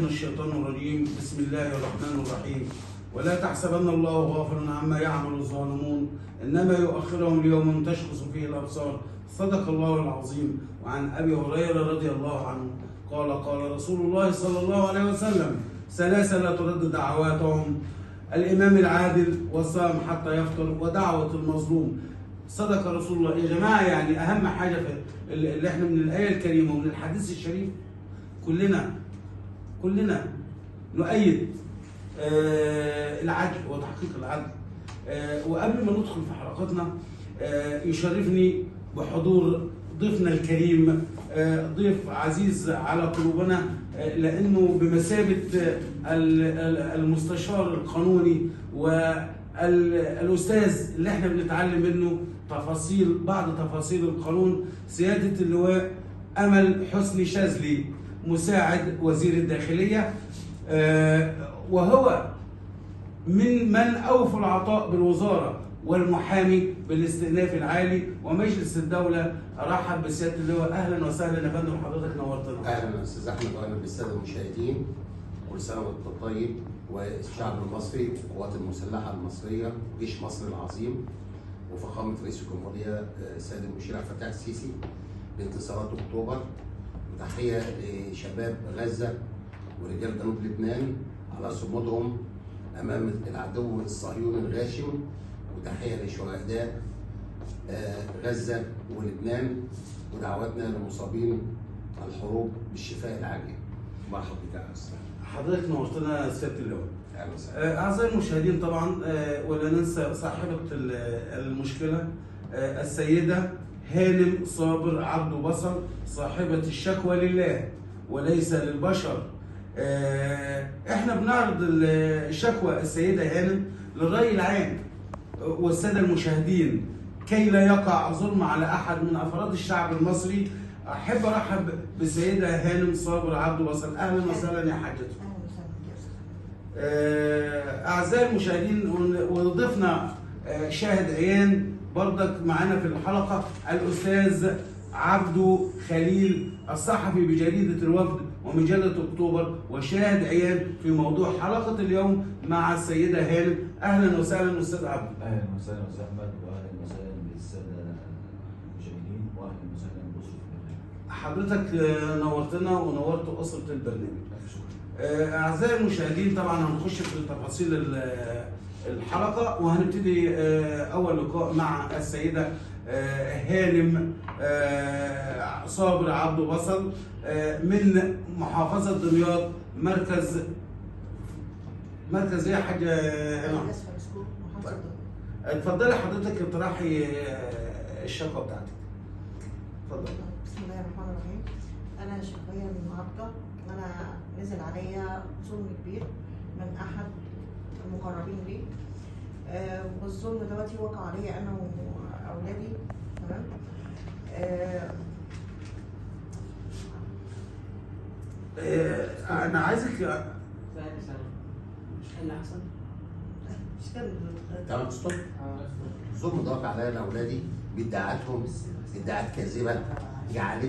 من الشيطان الرجيم. بسم الله الرحمن الرحيم. ولا تحسبن الله غافلا عما يعمل الظالمون انما يؤخرهم ليوم تشخص فيه الابصار. صدق الله العظيم. وعن ابي هريره رضي الله عنه قال رسول الله صلى الله عليه وسلم: ثلاثه لا ترد دعواتهم: الامام العادل، والصائم حتى يفطر، ودعوه المظلوم. صدق رسول الله. يا جماعه، يعني اهم حاجه في اللي احنا من الايه الكريمه ومن الحديث الشريف، كلنا نؤيد العدل وتحقيق العدل. وقبل ما ندخل في حلقاتنا، يشرفني بحضور ضيفنا الكريم، ضيف عزيز على قلوبنا، لانه بمثابه المستشار القانوني والاستاذ اللي احنا بنتعلم منه بعض تفاصيل القانون. سياده اللواء امل حسني شاذلي، مساعد وزير الداخليه، وهو من اوفوا العطاء بالوزاره والمحامي بالاستئناف العالي ومجلس الدوله. ارحب بسياده اللواء. اهلا وسهلا يا فندم، حضرتك نورتنا. اهلا استاذ احمد، واهلا بالساده المشاهدين. كل سنه وانت طيب، والشعب المصري والقوات المسلحه المصريه وجيش مصر العظيم وفخامه رئيس الجمهوريه السيد المشير عبد الفتاح السيسي بانتصارات اكتوبر. وتحيه لشباب غزه ورجال جنوب لبنان على صمودهم امام العدو الصهيوني الغاشم. وتحيه لشهداء غزه ولبنان، ودعواتنا للمصابين الحروب بالشفاء العاجل. مرحبا بك يا استاذ. حضرتك نورتنا سياده اللواء. اهلا وسهلا. اعزائي المشاهدين، طبعا ولا ننسى صاحبه المشكله، السيده هانم صابر عبده بصل، صاحبه الشكوى لله وليس للبشر. احنا بنعرض الشكوى السيده هانم للرأي العام والساده المشاهدين كي لا يقع ظلم على احد من افراد الشعب المصري. احب ارحب بالسيده هانم صابر عبده بصل. اهلا وسهلا يا حاجته. اعزائي المشاهدين، وضيفنا شاهد عيان بردك معانا في الحلقه، الاستاذ عبده خليل، الصحفي بجريده الوفد ومجله اكتوبر، وشاهد عيان في موضوع حلقه اليوم مع السيده هانم. اهلا وسهلا استاذ عبده. اهلا وسهلا استاذ احمد، واهلا وسهلا بالساده المشاهدين، واهلا وسهلا باسره البرنامج. حضرتك نورتنا ونورت اسره البرنامج. اعزائي المشاهدين، طبعا هنخش في تفاصيل الحلقه، وهنبتدي اول لقاء مع السيده هانم صابر عبده بصل من محافظه دمياط، مركز ايه يا حاجه هانم؟ مركز فلسطين محافظه دمياط. اتفضلي حضرتك اطرحي الشكوى بتاعتك. اتفضلي. بسم الله الرحمن الرحيم. انا شكوية النهارده، انا نزل عليا ظلم كبير من احد المقربين لي، والظلم دلوقتي وقع عليا انا واولادي. تمام. انا عايزك اللي حصل مش كان تمام، ستوب. الظلم ده وقع عليا انا واولادي بادعاءاتهم، ادعاءات كاذبه جعلتني